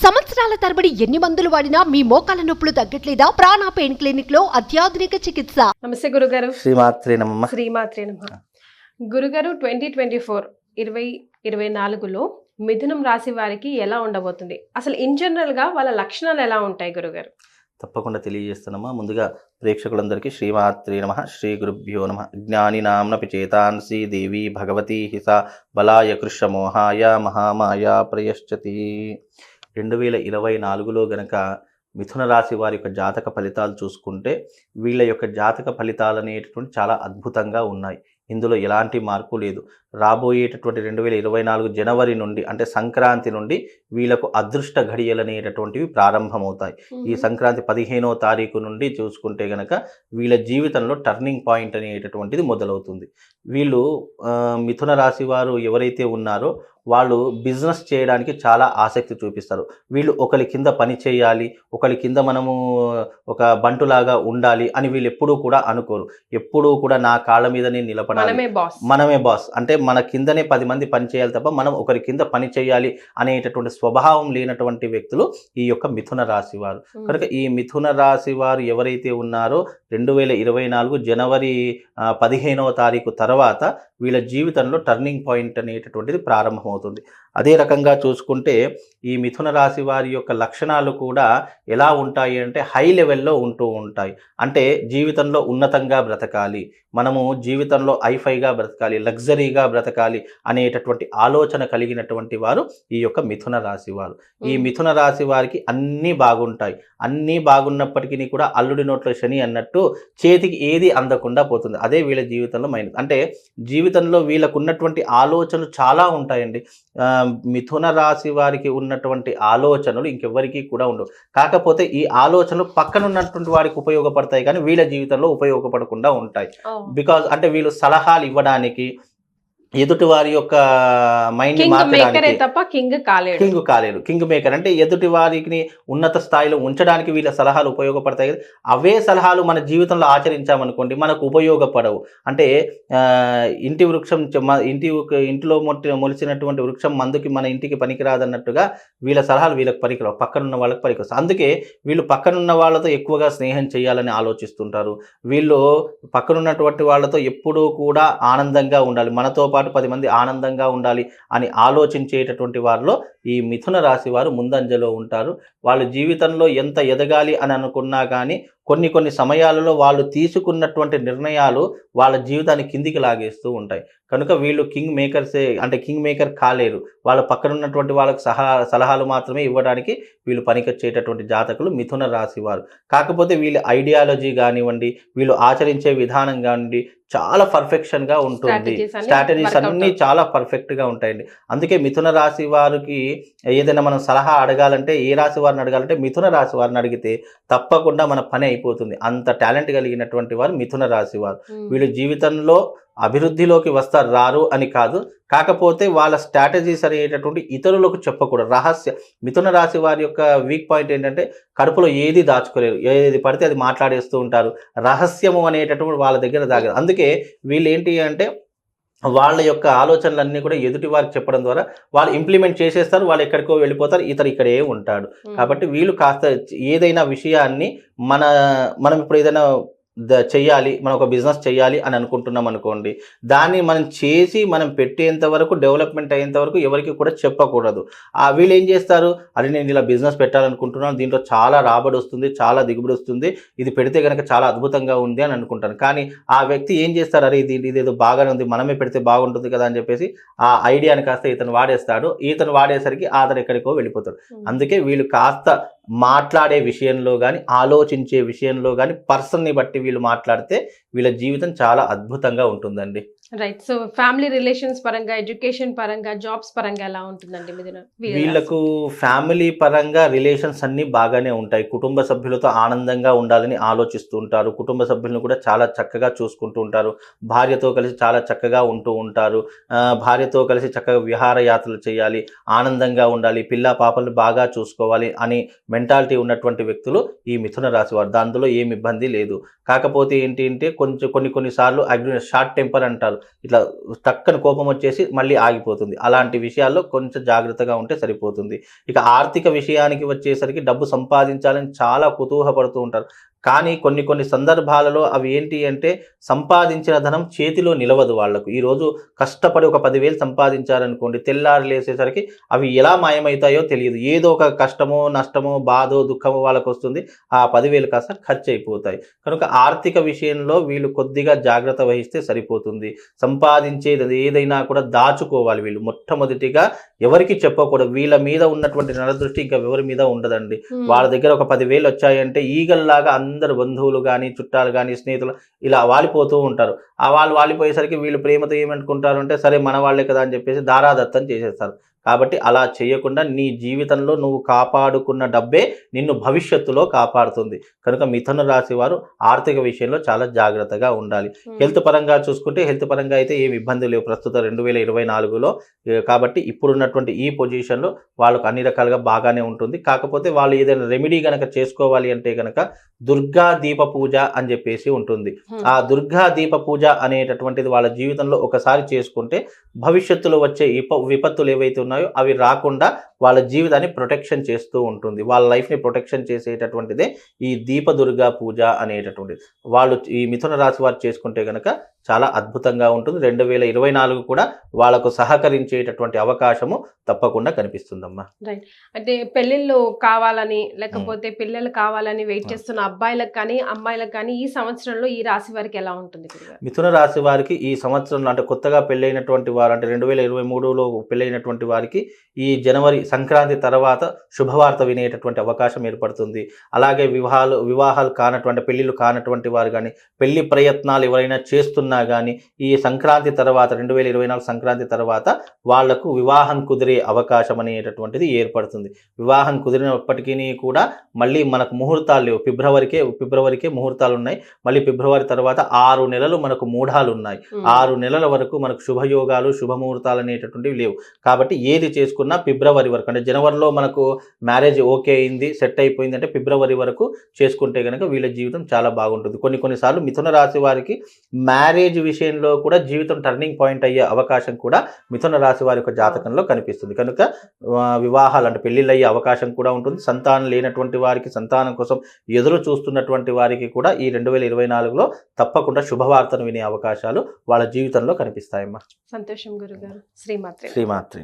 సంవత్సరాల తరబడి ఎన్ని మందులు వాడినా మీ మోకాల నొప్పులు తగ్గట్లేదా? ప్రాణ పెయిన్ క్లినిక్ లో అత్యాధునిక చికిత్స. నమస్తే గురుగారు. శ్రీమాత్రే నమః. శ్రీమాత్రే నమః. గురుగారు 2024లో మిథునం రాశి వారికి ఎలా ఉండబోతుంది? అసలు ఇన్ జనరల్ గా వాళ్ళ లక్షణాలు ఎలా ఉంటాయి గురుగారు? తప్పకుండా తెలియజేస్తున్నామా. ముందుగా ప్రేక్షకులందరికీ శ్రీమాత్రే నమః, శ్రీ గురుభ్యో నమః. జ్ఞాని నామ్నపి చేతాంసి దేవి భగవతి హిసా బలాయ కృష్ణమోహాయ మహామాయ ప్రయశ్చతి. 2024లో గనక మిథున రాశి వారి యొక్క జాతక ఫలితాలు చూసుకుంటే వీళ్ళ యొక్క జాతక ఫలితాలు అనేటటువంటి చాలా అద్భుతంగా ఉన్నాయి. ఇందులో ఎలాంటి మార్పు లేదు. రాబోయేటటువంటి 2024 జనవరి నుండి అంటే సంక్రాంతి నుండి వీళ్ళకు అదృష్ట ఘడియలు అనేటటువంటివి ప్రారంభమవుతాయి. ఈ సంక్రాంతి 15వ తారీఖు నుండి చూసుకుంటే గనక వీళ్ళ జీవితంలో టర్నింగ్ పాయింట్ అనేటటువంటిది మొదలవుతుంది. వీళ్ళు మిథున రాశి వారు ఎవరైతే ఉన్నారో వాళ్ళు బిజినెస్ చేయడానికి చాలా ఆసక్తి చూపిస్తారు. వీళ్ళు ఒకరి కింద పని చేయాలి, ఒకరి కింద మనము ఒక బంటులాగా ఉండాలి అని వీళ్ళు ఎప్పుడూ కూడా అనుకోరు. ఎప్పుడూ కూడా నా కాళ్ళ మీదనే నిలబడాలి, మనమే బాస్, అంటే మన కిందనే 10 మంది పని చేయాలి తప్ప మనం ఒకరి కింద పని చేయాలి అనేటటువంటి స్వభావం లేనటువంటి వ్యక్తులు ఈ యొక్క మిథున రాశి వారు. కనుక ఈ మిథున రాశి వారు ఎవరైతే ఉన్నారో 2024 జనవరి 15వ తారీఖు తర్వాత వీళ్ళ జీవితంలో టర్నింగ్ పాయింట్ అనేటటువంటిది ప్రారంభమవుతుంది. అదే రకంగా చూసుకుంటే ఈ మిథున రాశి వారి యొక్క లక్షణాలు కూడా ఎలా ఉంటాయి అంటే హై లెవెల్లో ఉంటూ ఉంటాయి. అంటే జీవితంలో ఉన్నతంగా బ్రతకాలి, మనము జీవితంలో హైఫైగా బ్రతకాలి, లగ్జరీగా బ్రతకాలి అనేటటువంటి ఆలోచన కలిగినటువంటి వారు ఈ యొక్క మిథున రాశి వారు. ఈ మిథున రాశి వారికి అన్నీ బాగుంటాయి. అన్నీ బాగున్నప్పటికీ కూడా అల్లుడి నోట్లో శని అన్నట్టు చేతికి ఏది అందకుండా పోతుంది. అదే వీళ్ళ జీవితంలో మైనస్. అంటే జీవితంలో వీళ్ళకు ఉన్నటువంటి ఆలోచనలు చాలా ఉంటాయండి. మిథున రాశి వారికి ఉన్నటువంటి ఆలోచనలు ఇంకెవ్వరికీ కూడా ఉండవు. కాకపోతే ఈ ఆలోచనలు పక్కన ఉన్నటువంటి వారికి ఉపయోగపడతాయి కానీ వీళ్ళ జీవితంలో ఉపయోగపడకుండా ఉంటాయి. బికాజ్ అంటే వీళ్ళు సలహాలు ఇవ్వడానికి, ఎదుటి వారి యొక్క మైండ్ కింగ్ కాలేరు. కింగ్ మేకర్ అంటే ఎదుటి వారికి ఉన్నత స్థాయిలో ఉంచడానికి వీళ్ళ సలహాలు ఉపయోగపడతాయి. అవే సలహాలు మన జీవితంలో ఆచరించామనుకోండి మనకు ఉపయోగపడవు. అంటే ఇంటి వృక్షం ఇంటిలో మొలిచినటువంటి వృక్షం మందుకి మన ఇంటికి పనికిరాదన్నట్టుగా వీళ్ళ సలహాలు వీళ్ళకి పనికిరావు, పక్కనున్న వాళ్ళకి పనికిరావు. అందుకే వీళ్ళు పక్కనున్న వాళ్ళతో ఎక్కువగా స్నేహం చేయాలని ఆలోచిస్తుంటారు. వీళ్ళు పక్కనున్నటువంటి వాళ్ళతో ఎప్పుడూ కూడా ఆనందంగా ఉండాలి, మనతో పాటు 10 మంది ఆనందంగా ఉండాలి అని ఆలోచించేటటువంటి వారిలో ఈ మిథున రాశి వారు ముందంజలో ఉంటారు. వాళ్ళ జీవితంలో ఎంత ఎదగాలి అని అనుకున్నా కానీ కొన్ని సమయాలలో వాళ్ళు తీసుకున్నటువంటి నిర్ణయాలు వాళ్ళ జీవితాన్ని కిందికి లాగేస్తూ ఉంటాయి. కనుక వీళ్ళు కింగ్ మేకర్ కాలేరు. వాళ్ళ పక్కన ఉన్నటువంటి వాళ్ళకి సలహాలు మాత్రమే ఇవ్వడానికి వీళ్ళు పనికొచ్చేటటువంటి జాతకులు మిథున రాశి వారు. కాకపోతే వీళ్ళ ఐడియాలజీ కానివ్వండి, వీళ్ళు ఆచరించే విధానం కానివ్వండి చాలా పర్ఫెక్షన్గా ఉంటుంది. స్ట్రాటజీస్ అన్నీ చాలా పర్ఫెక్ట్గా ఉంటాయండి. అందుకే మిథున రాశి వారికి ఏదైనా మనం సలహా అడగాలంటే ఏ రాశి వారిని అడగాలంటే మిథున రాశి వారిని అడిగితే తప్పకుండా మన పని అయిపోతుంది. అంత టాలెంట్ కలిగినటువంటి వారు మిథున రాశి వారు. వీళ్ళు జీవితంలో అభివృద్ధిలోకి రారు అని కాదు, కాకపోతే వాళ్ళ స్ట్రాటజీస్ అనేటటువంటి ఇతరులకు చెప్పకూడదు. మిథున రాశి వారి యొక్క వీక్ పాయింట్ ఏంటంటే కడుపులో ఏది దాచుకోలేరు, ఏది పడితే అది మాట్లాడేస్తూ ఉంటారు. రహస్యము అనేటటువంటి వాళ్ళ దగ్గర దాగదు. అందుకే వీళ్ళు ఏంటి అంటే వాళ్ళ యొక్క ఆలోచనలన్నీ కూడా ఎదుటి వారికి చెప్పడం ద్వారా వాళ్ళు ఇంప్లిమెంట్ చేసేస్తారు, వాళ్ళు ఎక్కడికో వెళ్ళిపోతారు, ఇక్కడే ఉంటాడు. కాబట్టి వీళ్ళు కాస్త ఏదైనా విషయాన్ని మనం ఇప్పుడు ఏదైనా చెయ్యాలి, మనం ఒక బిజినెస్ చేయాలి అని అనుకుంటున్నాం అనుకోండి, దాన్ని మనం చేసి మనం పెట్టేంత వరకు, డెవలప్మెంట్ అయ్యేంత వరకు ఎవరికి కూడా చెప్పకూడదు. వీళ్ళు ఏం చేస్తారు, అది నేను ఇలా బిజినెస్ పెట్టాలనుకుంటున్నాను, దీంట్లో చాలా రాబడి వస్తుంది, చాలా దిగుబడి వస్తుంది, ఇది పెడితే కనుక చాలా అద్భుతంగా ఉంది అని అనుకుంటాను. కానీ ఆ వ్యక్తి ఏం చేస్తారు, అరే ఇదేదో బాగానే ఉంది, మనమే పెడితే బాగుంటుంది కదా అని చెప్పేసి ఆ ఐడియాని కాస్త ఇతను వాడేస్తాడు. ఇతను వాడేసరికి అతను ఎక్కడికో వెళ్ళిపోతాడు. అందుకే వీళ్ళు కాస్త మాట్లాడే విషయంలో కానీ, ఆలోచించే విషయంలో కానీ పర్సన్ని బట్టి వీళ్ళు మాట్లాడితే వీళ్ళ జీవితం చాలా అద్భుతంగా ఉంటుందండి. రైట్. సో ఫ్యామిలీ రిలేషన్స్ పరంగా, ఎడ్యుకేషన్ పరంగా, జాబ్స్ పరంగా ఎలా ఉంటుందండి వీళ్ళకు? ఫ్యామిలీ పరంగా రిలేషన్స్ అన్నీ బాగానే ఉంటాయి. కుటుంబ సభ్యులతో ఆనందంగా ఉండాలని ఆలోచిస్తూ ఉంటారు. కుటుంబ సభ్యులను కూడా చాలా చక్కగా చూసుకుంటూ ఉంటారు. భార్యతో కలిసి చాలా చక్కగా ఉంటూ ఉంటారు. భార్యతో కలిసి చక్కగా విహారయాత్రలు చేయాలి, ఆనందంగా ఉండాలి, పిల్ల పాపలను బాగా చూసుకోవాలి అని మెంటాలిటీ ఉన్నటువంటి వ్యక్తులు ఈ మిథున రాశి వారు. దాంట్లో ఏమి ఇబ్బంది లేదు. కాకపోతే ఏంటి అంటే కొన్నిసార్లు షార్ట్ టెంపర్ అంటారు. ఇట్లా టక్కని కోపం వచ్చేసి మళ్ళీ ఆగిపోతుంది. అలాంటి విషయాల్లో కొంచెం జాగ్రత్తగా ఉంటే సరిపోతుంది. ఇక ఆర్థిక విషయానికి వచ్చేసరికి డబ్బు సంపాదించాలని చాలా కుతూహపడుతూ ఉంటారు. కానీ కొన్ని సందర్భాలలో అవి ఏంటి అంటే సంపాదించిన ధనం చేతిలో నిలవదు వాళ్లకు. ఈరోజు కష్టపడి ఒక 10,000 సంపాదించారనుకోండి, తెల్లారి లేసేసరికి అవి ఎలా మాయమవుతాయో తెలియదు. ఏదో ఒక కష్టమో నష్టమో బాధో దుఃఖమో వాళ్ళకు వస్తుంది. ఆ 10,000 కాస్త ఖర్చు అయిపోతాయి. కనుక ఆర్థిక విషయంలో వీళ్ళు కొద్దిగా జాగ్రత్త వహిస్తే సరిపోతుంది. సంపాదించేది ఏదైనా కూడా దాచుకోవాలి. వీళ్ళు మొట్టమొదటిగా ఎవరికి చెప్పకూడదు. వీళ్ళ మీద ఉన్నటువంటి నరదృష్టి ఇంకా ఎవరి మీద ఉండదండి. వాళ్ళ దగ్గర ఒక 10,000 వచ్చాయంటే ఈగల్లాగా అందరు బంధువులు కానీ చుట్టాలు కానీ స్నేహితులు ఇలా వాలిపోతూ ఉంటారు. ఆ వాళ్ళు వాలిపోయేసరికి వీళ్ళు ప్రేమతో ఏమనుకుంటారు అంటే సరే మన వాళ్ళే కదా అని చెప్పేసి దారాదత్తం చేసేస్తారు. కాబట్టి అలా చేయకుండా నీ జీవితంలో నువ్వు కాపాడుకున్న డబ్బే నిన్ను భవిష్యత్తులో కాపాడుతుంది. కనుక మిథున రాశి వారు ఆర్థిక విషయంలో చాలా జాగ్రత్తగా ఉండాలి. హెల్త్ పరంగా చూసుకుంటే హెల్త్ పరంగా అయితే ఏమి ఇబ్బంది లేవు ప్రస్తుతం 2024లో. కాబట్టి ఇప్పుడున్నటువంటి ఈ పొజిషన్లో వాళ్ళకు అన్ని రకాలుగా బాగానే ఉంటుంది. కాకపోతే వాళ్ళు ఏదైనా రెమెడీ కనుక చేసుకోవాలి అంటే కనుక దుర్గా దీప పూజ అని చెప్పేసి ఉంటుంది. ఆ దుర్గా దీప పూజ అనేటటువంటిది వాళ్ళ జీవితంలో ఒకసారి చేసుకుంటే భవిష్యత్తులో వచ్చే విపత్తులు ఏవైతే ఉన్నాయో అవి రాకుండా వాళ్ళ జీవితాన్ని ప్రొటెక్షన్ చేస్తూ ఉంటుంది. వాళ్ళ లైఫ్ని ప్రొటెక్షన్ చేసేటటువంటిదే ఈ దీప దుర్గా పూజ అనేటటువంటిది. వాళ్ళు ఈ మిథున రాశి వారు చేసుకుంటే కనుక చాలా అద్భుతంగా ఉంటుంది. 2024 కూడా వాళ్ళకు సహకరించేటటువంటి అవకాశము తప్పకుండా కనిపిస్తుందమ్మా. రైట్. అంటే పెళ్ళిళ్ళు కావాలని లేకపోతే పిల్లలు కావాలని వెయిట్ చేస్తున్న అబ్బాయిలకు కానీ అమ్మాయిలకు కానీ ఈ సంవత్సరంలో ఈ రాశి వారికి ఎలా ఉంటుంది? మిథున రాశి వారికి ఈ సంవత్సరంలో అంటే కొత్తగా పెళ్ళైనటువంటి వారు అంటే 2023లో పెళ్ళైనటువంటి వారికి ఈ జనవరి సంక్రాంతి తర్వాత శుభవార్త వినేటటువంటి అవకాశం ఏర్పడుతుంది. అలాగే వివాహాలు కానటువంటి పెళ్లిళ్ళు కానటువంటి వారు కానీ పెళ్లి ప్రయత్నాలు ఎవరైనా చేస్తున్నా కానీ ఈ సంక్రాంతి తర్వాత 2024 సంక్రాంతి తర్వాత వాళ్లకు వివాహం కుదిరే అవకాశం అనేటటువంటిది ఏర్పడుతుంది. వివాహం కుదిరినప్పటికీ కూడా మళ్ళీ మనకు ముహూర్తాలు లేవు. ఫిబ్రవరికే ముహూర్తాలు ఉన్నాయి. మళ్ళీ ఫిబ్రవరి తర్వాత 6 నెలలు మనకు మూఢాలు ఉన్నాయి. 6 నెలల వరకు మనకు శుభయోగాలు శుభముహూర్తాలు అనేటటువంటివి లేవు. కాబట్టి ఏది చేసుకున్నా ఫిబ్రవరి వరకు అంటే జనవరిలో మనకు మ్యారేజ్ ఓకే అయింది సెట్ అయిపోయింది అంటే ఫిబ్రవరి వరకు చేసుకుంటే కనుక వీళ్ళ జీవితం చాలా బాగుంటుంది. కొన్నిసార్లు మిథున రాశి వారికి మ్యారేజ్ విషయంలో కూడా జీవితం టర్నింగ్ పాయింట్ అయ్యే అవకాశం కూడా మిథున రాశి వారి యొక్క జాతకంలో కనిపిస్తుంది. కనుక వివాహాలు అంటే పెళ్లిళ్ళు అయ్యే అవకాశం కూడా ఉంటుంది. సంతానం లేనటువంటి వారికి సంతానం కోసం ఎదురు చూస్తున్నటువంటి వారికి కూడా ఈ 2024లో తప్పకుండా శుభవార్తను వినే అవకాశాలు వాళ్ళ జీవితంలో కనిపిస్తాయమ్మా. సంతోషం గురుగారు. శ్రీమాత్రే. శ్రీమాత్రే.